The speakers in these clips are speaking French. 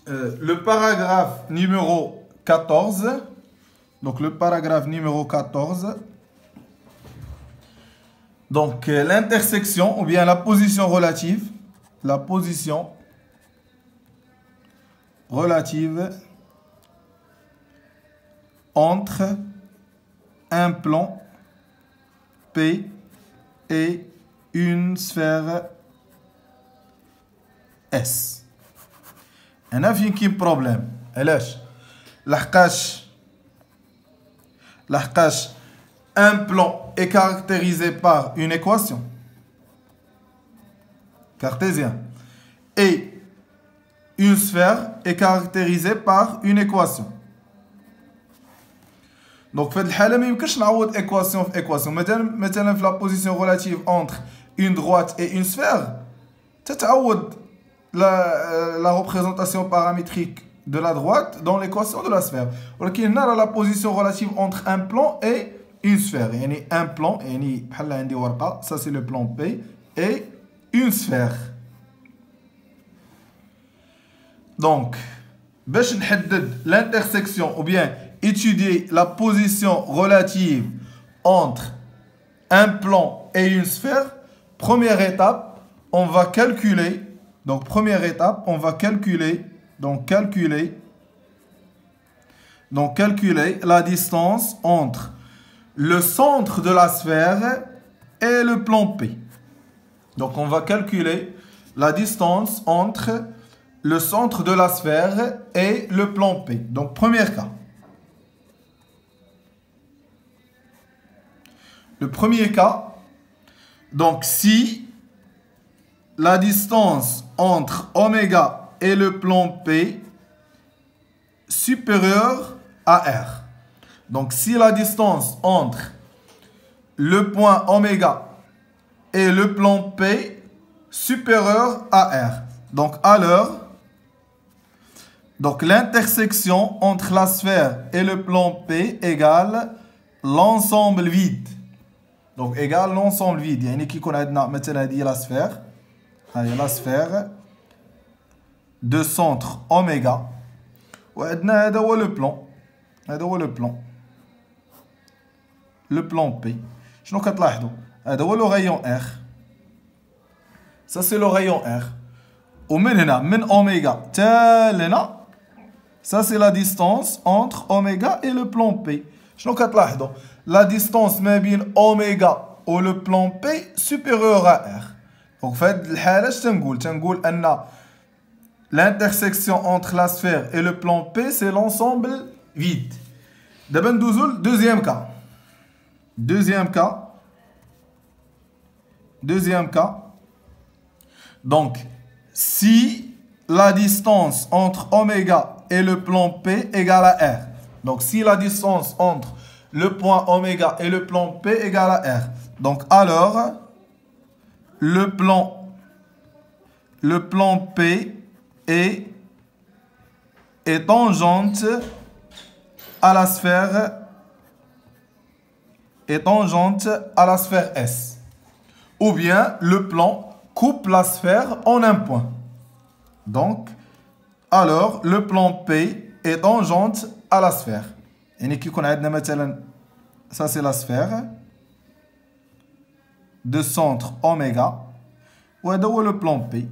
le paragraphe numéro 14. Donc le paragraphe numéro 14. Donc l'intersection ou bien la position relative. La position relative entre un plan P et une sphère S. هنا فين كاين بروبليم علاش لحقاش un plan est caractérisé par une équation cartésien et une sphère est caractérisée par une équation. Donc في هذه الحالة ما يمكنش نعوض équation في équation. مثلا في la position relative entre une droite et une sphère تتعوض la représentation paramétrique de la droite dans l'équation de la sphère. ولكن هنا la position relative entre un plan et une sphère. يعني un plan يعني بحال عندي ورقة ça c'est le plan P et une sphère. Donc باش نحدد l'intersection ou bien étudier la position relative entre un plan et une sphère, première étape, on va calculer. Donc première étape, on va calculer la distance entre le centre de la sphère et le plan P. Donc on va calculer la distance entre le centre de la sphère et le plan P. Donc premier cas. Le premier cas, donc si la distance entre oméga et le plan P supérieure à R. Donc si la distance entre le point oméga et le plan P supérieure à R. Donc alors, l'intersection entre la sphère et le plan P égale l'ensemble vide. Donc égale l'ensemble vide. يعني كي يكون عندنا مثلا هذه la sphère. هاي la sphère de centre oméga. وعندنا هذا هو le plan. هذا هو le plan. Le plan P. شنو كتلاحظوا؟ هذا هو le rayon R. Ça c'est le rayon R. ومن هنا من oméga حتى لهنا. Ça c'est la distance entre oméga et le plan P. شنو كتلاحظوا؟ La distance ما بين oméga و le plan P supérieur à R. Donc في هذه الحالة اش تنقول أن l'intersection entre la sphère et le plan P c'est l'ensemble vide. دابا ندوزو deuxième cas. Deuxième cas. Donc si la distance entre oméga et le plan P égale à R. Donc si la distance entre le point oméga et le plan P égale à R. Donc alors, le plan P est tangente à la sphère S. Ou bien le plan coupe la sphère en un point. Donc, alors le plan P est tangente à la sphère. يعني كي يكون عندنا مثلا ça c'est la sphère de centre oméga وهذا هو le plan P.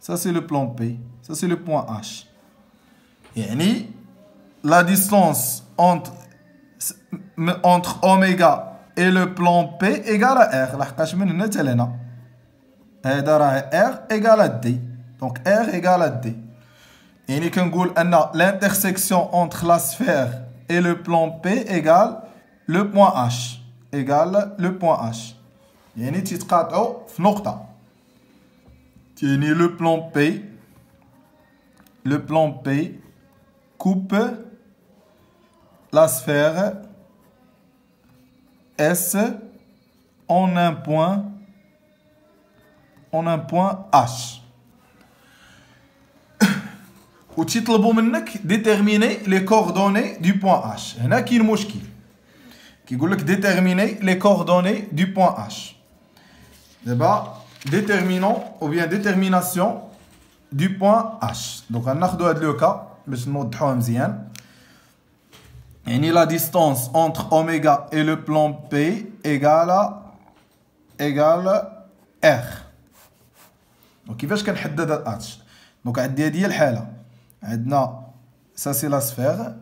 Ça c'est le plan P. Ça c'est le point H. يعني la distance entre oméga et le plan P égale à R. لحقاش من هنا حتى لهنا هذا راه R égale à D. Donc R égale à D. يعني كنقول أن l'intersection entre la sphère et le plan P égale le point H. يعني تيتقاطعوا في نقطة. يعني le plan P coupe la sphère S en un point H. وتيطلبوا منك déterminer les coordonnées du point H. هنا كاين مشكل. كيقول لك déterminer les coordonnées du point H. دابا déterminant ou bien détermination du point H. Donc, on a le cas, mais je vais la distance entre oméga et le plan P égale R. Donc, كيفاش كنحدد H. Donc, عندي هذه هي الحالة. عندنا ça c'est la sphère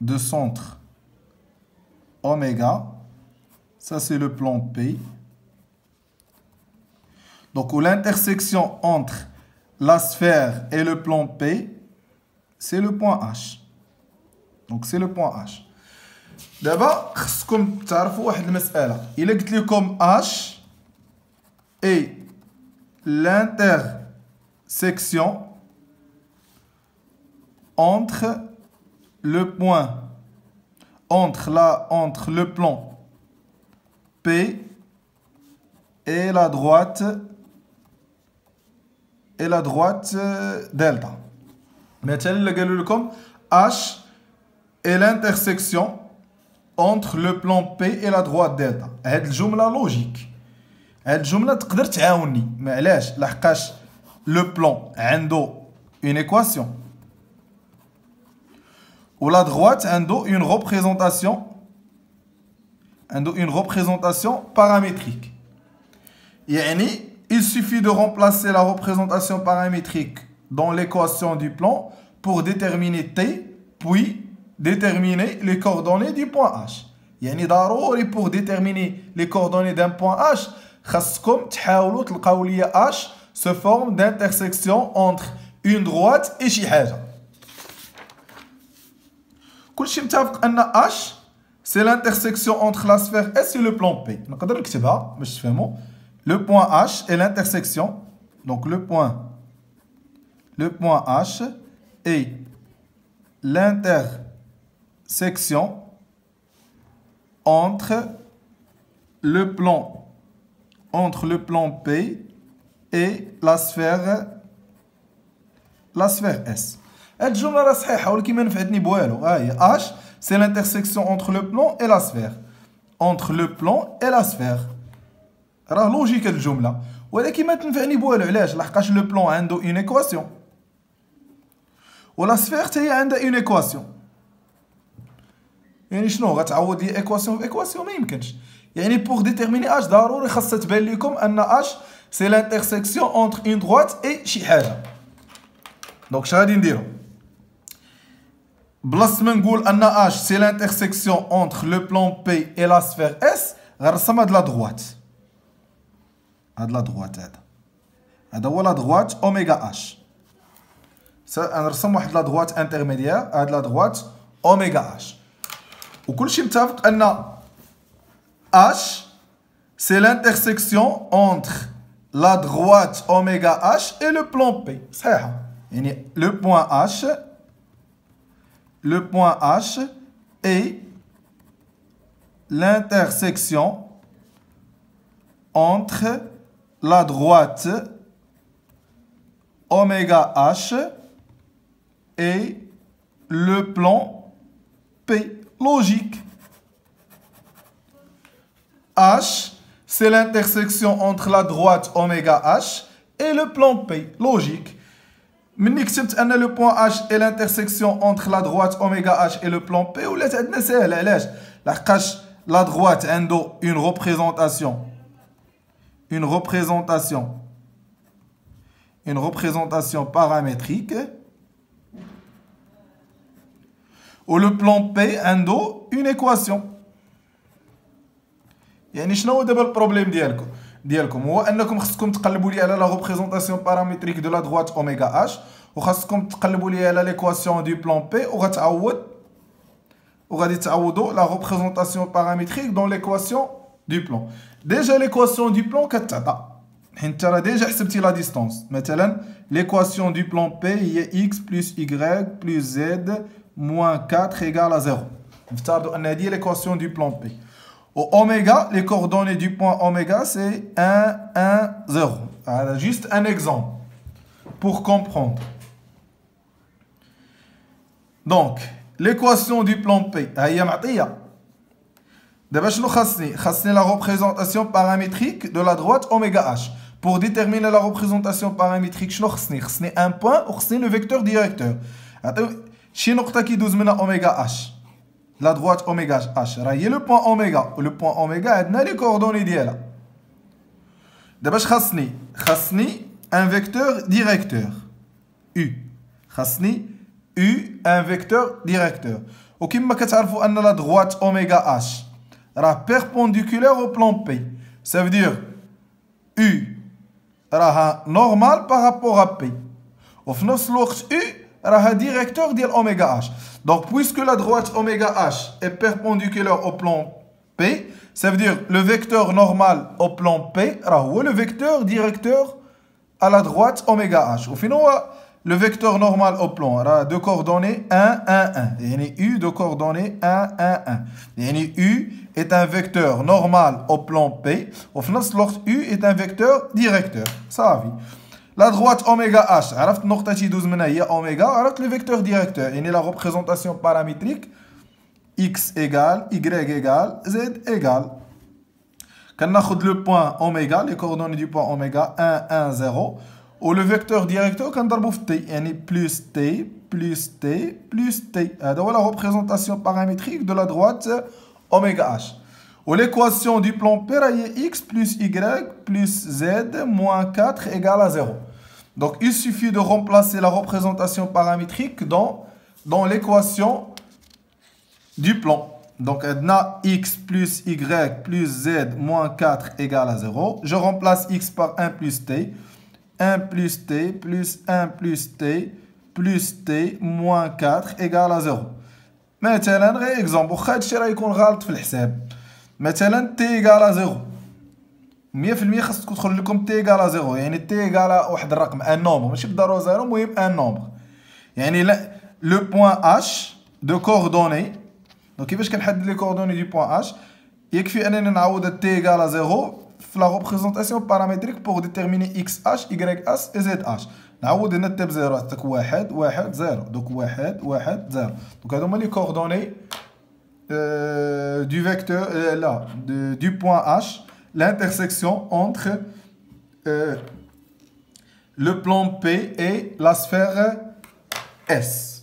de centre oméga. Ça c'est le plan P. Donc, l'intersection entre la sphère et le plan P, c'est le point H. Donc, c'est le point H. D'abord, خصكم تعرفوا واحد المسألة. إلا قلت لكم H est l'intersection entre le point, entre le plan P et la droite delta. مثلا قالوا لكم H est l'intersection entre le plan P et la droite delta. هاد الجملة لوجيك. هاد الجملة تقدر تعاوني. معلاش؟ لحقاش le plan عنده une équation. Ou la droite عنده une représentation paramétrique. يعني il suffit de remplacer la représentation paramétrique dans l'équation du plan pour déterminer T, puis déterminer les coordonnées du point H. يعني ضروري pour déterminer les coordonnées d'un point H خاصكم تحاولوا تلقاو لي H se forme d'intersection entre une droite et شي حاجة. كلشي متفق أن H c'est l'intersection entre la sphère S et le plan P. نقدر نكتبها باش تفهموا. Le point H est l'intersection. Donc le point H est l'intersection entre le plan P et la sphère S. الجملة راه صحيحة ولكن ما نفعتني بوالو. H c'est l'intersection entre le plan et la sphère. Entre le plan et la sphère. راه لوجيك الجملة ولكن ما تنفعني بوالو. علاش؟ لحقاش لو بلون عنده اون ايكواسيون ولا سفير حتى هي عندها اون ايكواسيون. يعني شنو غتعوض لي ايكواسيون بايكواسيون؟ ما يمكنش. يعني بوغ ديتيرميني اش ضروري خاصها تبان لكم ان اش سي لانترسيكسيون اونتر اون دروات اي شي حاجه. دونك اش غادي نديرو؟ بلاص ما نقول ان اش سي لانترسيكسيون اونتر لو بلون بي اي لا سفير اس غنرسم هاد لا دروات. هاد لا دروات هذا هو لا دروات اوميغا اش. نرسم واحد لا دروات انترميديير. هاد لا دروات اوميغا اش وكلشي متفق ان اش سي لانترسيكسيون اونتر لا دروات اوميغا اش اي لو بلون بي. صحيحه. يعني لو بوين اش اي l'intersection entre la droite oméga H et le plan P. Logique. H, c'est l'intersection entre la droite oméga H et le plan P. Logique. مني كتبت ان لو بوين H est l'intersection entre la droite oméga H et le plan P ولات عندنا ساهله. علاش؟ لحقاش la droite عنده une représentation paramétrique ou le plan P عنده une équation. يعني شنو هو دابا البروبليم ديالكم هو انكم خصكم تقلبوا لي على لا ريبريزونطاسيون بارامتريك دو لا دروات اوميغا اش وخاصكم تقلبوا لي على ليكواسيون دو بلان بي وغادي تعوضوا لا ريبريزونطاسيون بارامتريك دون ليكواسيون دو بلان. ديجا ليكواسيون دو بلان كتعطى حيت انت راه ديجا حسبتي لا ديستونس. مثلا ليكواسيون دو بلان بي هي x plus y plus z moins 4 égale à 0. نفترضوا ان هذه ليكواسيون دو بلان بي. Au oméga, les coordonnées du point oméga, c'est 1, 1, 0. Alors, juste un exemple pour comprendre. Donc, l'équation du plan P, هي معطية. D'abord, je vais la représentation paramétrique de la droite oméga h. Pour déterminer la représentation paramétrique, je vais un point ou le vecteur directeur. Si nous avons oméga h, la droite oméga h, il y a le point oméga. Le point oméga est les coordonnées d'IA. D'abord, je vais un vecteur directeur. U. U, un vecteur directeur. Et comme vous savez que la droite oméga h est perpendiculaire au plan P. Ça veut dire U est normal par rapport à P. Et en même temps, U est directeur de oméga h. Donc, puisque la droite oméga h est perpendiculaire au plan P, ça veut dire le vecteur normal au plan P est le vecteur directeur à la droite oméga h. Au final, le vecteur normal au plan a deux coordonnées 1, 1, 1. Et U de coordonnées 1, 1, 1. Et U est un vecteur normal au plan P. Au final, U est un vecteur directeur. Ça va. La droite oméga h, عرفت النقطة اللي يدوز منها هي oméga, عرفت le vecteur directeur. يعني la représentation paramétrique x égale, y égale, z égale. كناخذ le point oméga, les coordonnées du point oméga 1, 1, 0. Ou le vecteur directeur كنضربو في t, يعني plus t, plus t, plus t. هذا هو la représentation paramétrique de la droite oméga h. Ou l'équation du plan P est x plus y plus z moins 4 égale à 0. Donc il suffit de remplacer la représentation paramétrique dans l'équation du plan. Donc on a x plus y plus z moins 4 égale à 0. Je remplace x par 1 plus t. 1 plus t plus 1 plus t plus t moins 4 égale à 0. مثلا غير اكزومبل واخا هادشي راه يكون غلط في الحساب. مثلا t égale à 0. 100% خاص تدخل لكم t égale à 0. يعني t égale à واحد الرقم ان نومبر ماشي بالضروره 0 المهم ان نومبر. يعني لو بوين h دو كوردوني. دونك كيفاش كنحدد لي كوردوني دو بوين h؟ يكفي انني نعوض t égale à 0 في la représentation paramétrique pour déterminer xh, yh et zh. نعوض هنا t ب0 تاك 1 1 0. دونك 1 1 0. دونك هادو هما لي كوردوني du vecteur là du point H, l'intersection entre le plan P et la sphère S.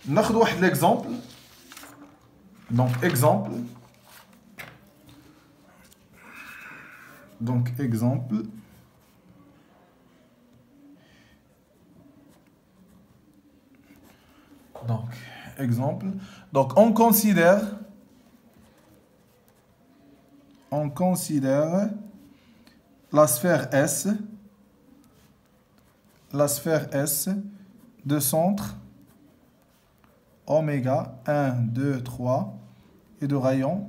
ناخذ واحد l'exemple. Donc exemple. Donc exemple. Donc exemple. Donc on considère la sphère S de centre oméga 1, 2, 3 et de rayon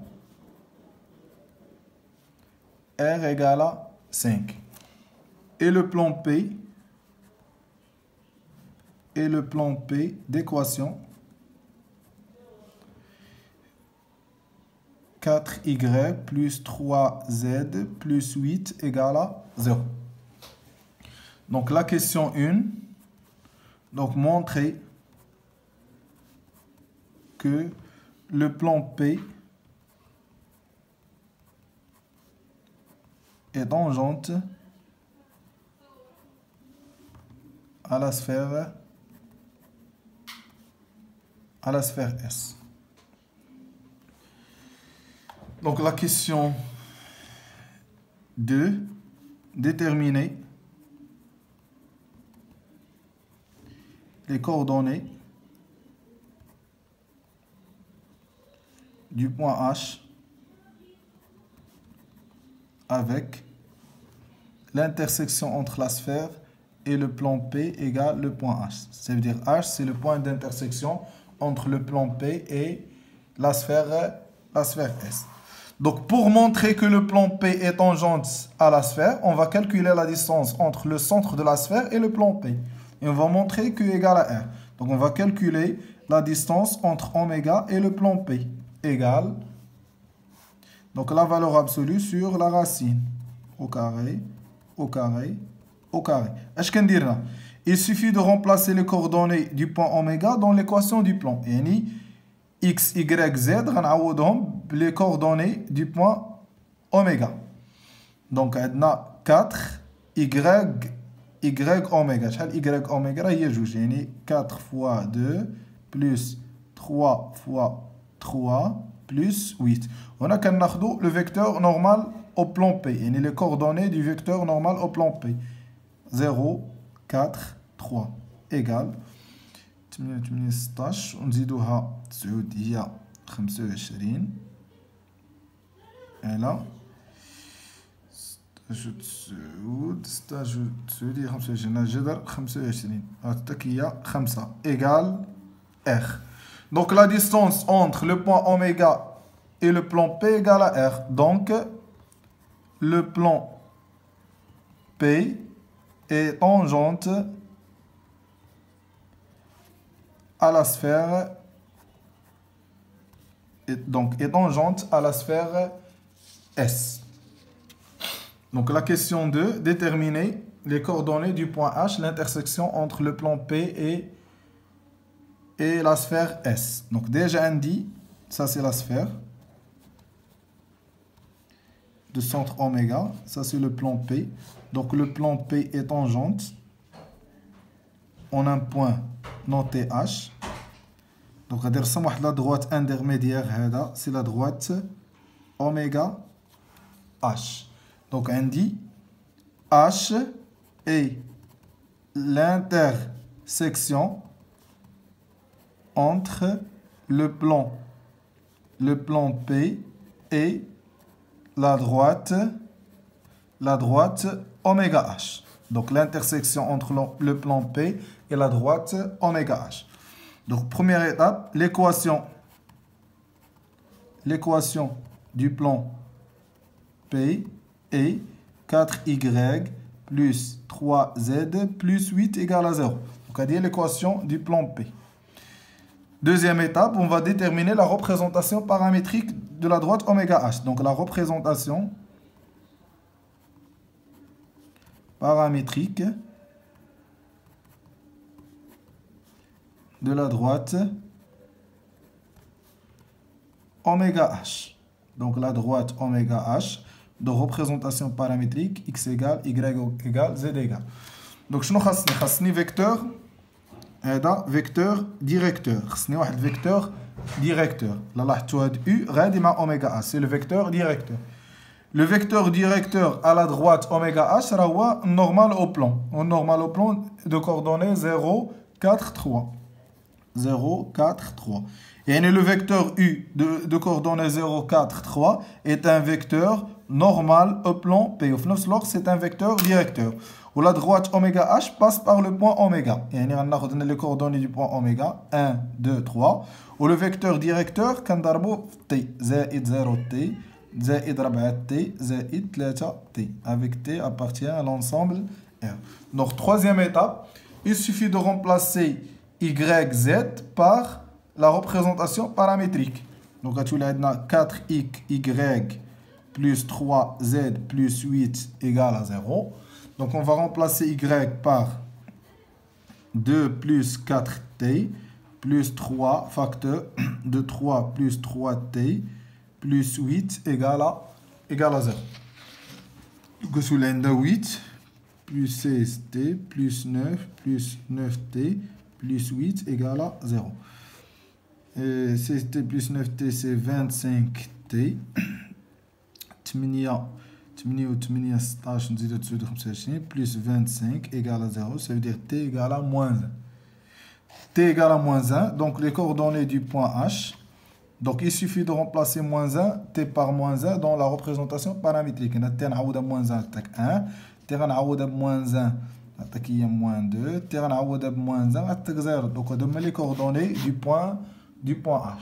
R égale à 5. Et le plan P d'équation 4y plus 3z plus 8 égale à 0. Donc la question 1, donc montrer que le plan P est tangente à la sphère S. Donc la question 2, déterminer les coordonnées du point H avec l'intersection entre la sphère et le plan P égale le point H. Ça veut dire H, c'est le point d'intersection entre le plan P et la sphère S. Donc, pour montrer que le plan P est tangente à la sphère, on va calculer la distance entre le centre de la sphère et le plan P. Et on va montrer Q égale à R. Donc, on va calculer la distance entre oméga et le plan P égale, donc la valeur absolue sur la racine au carré, au carré, au carré. Est-ce qu'on dit là? Il suffit de remplacer les coordonnées du point oméga dans l'équation du plan. Yani, x, y, z, غنعوضهم les coordonnées du point oméga. Donc, on a 4 y oméga. شحال y oméga هي جوج يعني 4 fois 2 plus 3 fois 3 plus 8. On a كناخدو le vecteur normal au plan P. يعني les coordonnées du vecteur normal au plan P. 0, 4, 3 égale 8 16 ونزيدوها 9 هي 25 هنا 16 هي 25 جذر 25 هاتك هي 5 égale R. Donc la distance entre le point oméga et le plan P égale à R. Donc le plan P est tangente à la sphère est tangente à la sphère S. Donc la question 2, déterminer les coordonnées du point H, l'intersection entre le plan P et la sphère S. Donc déjà on dit, ça c'est la sphère de centre oméga, ça c'est le plan P. Donc le plan P est tangente en un point noté H. Donc on va la droite intermédiaire, c'est la droite oméga H. Donc on dit H est l'intersection entre le plan P et la droite oméga H. Donc l'intersection entre le plan P et la droite oméga H. Donc première étape, l'équation du plan P est 4y plus 3z plus 8 égale à 0. Donc on dit l'équation du plan P. Deuxième étape, on va déterminer la représentation paramétrique de la droite oméga H. Donc la représentation paramétrique de la droite oméga H. Donc la droite oméga H de représentation paramétrique x égale y égale z égale. Donc شنو خاصني vecteur هذا vecteur directeur. خاصني واحد vecteur directeur. لا لاحظتوا هاد u غادي مع oméga H, c'est le vecteur directeur. Le vecteur directeur à la droite oméga H هو normal au plan. Normal au plan de coordonnées 0, 4, 3. 0, 4, 3. Et le vecteur U de coordonnées 0, 4, 3 est un vecteur normal au plan P. Au final, c'est un vecteur directeur. Où la droite oméga H passe par le point oméga. Et on a les coordonnées du point oméga 1, 2, 3. Où le vecteur directeur, quand T, زائد 0T, زائد 4T, زائد 3T. Avec T appartient à l'ensemble R. Donc, troisième étape, il suffit de remplacer YZ par la représentation paramétrique. Donc, on a 4y plus 3z plus 8 égale à 0. Donc, on va remplacer y par 2 plus 4t plus 3 facteur de 3 plus 3t plus 8 égale à 0. Donc, on a 8 plus 16t plus 9 plus 9t plus 8 égale à 0. Et 16t plus 9t, c'est 25t. 8 16 نزيدو 29 plus 25 égale à 0. Ça veut dire t égale à moins 1. T égale à moins 1. Donc les coordonnées du point H. Donc il suffit de remplacer moins 1, t par moins 1 dans la représentation paramétrique. On a t نعوض moins 1 تاك 1. T غنعوض moins 1 تاك هي moins 2. T غنعوض moins 1 تاك 0. Donc on donne les coordonnées du point H.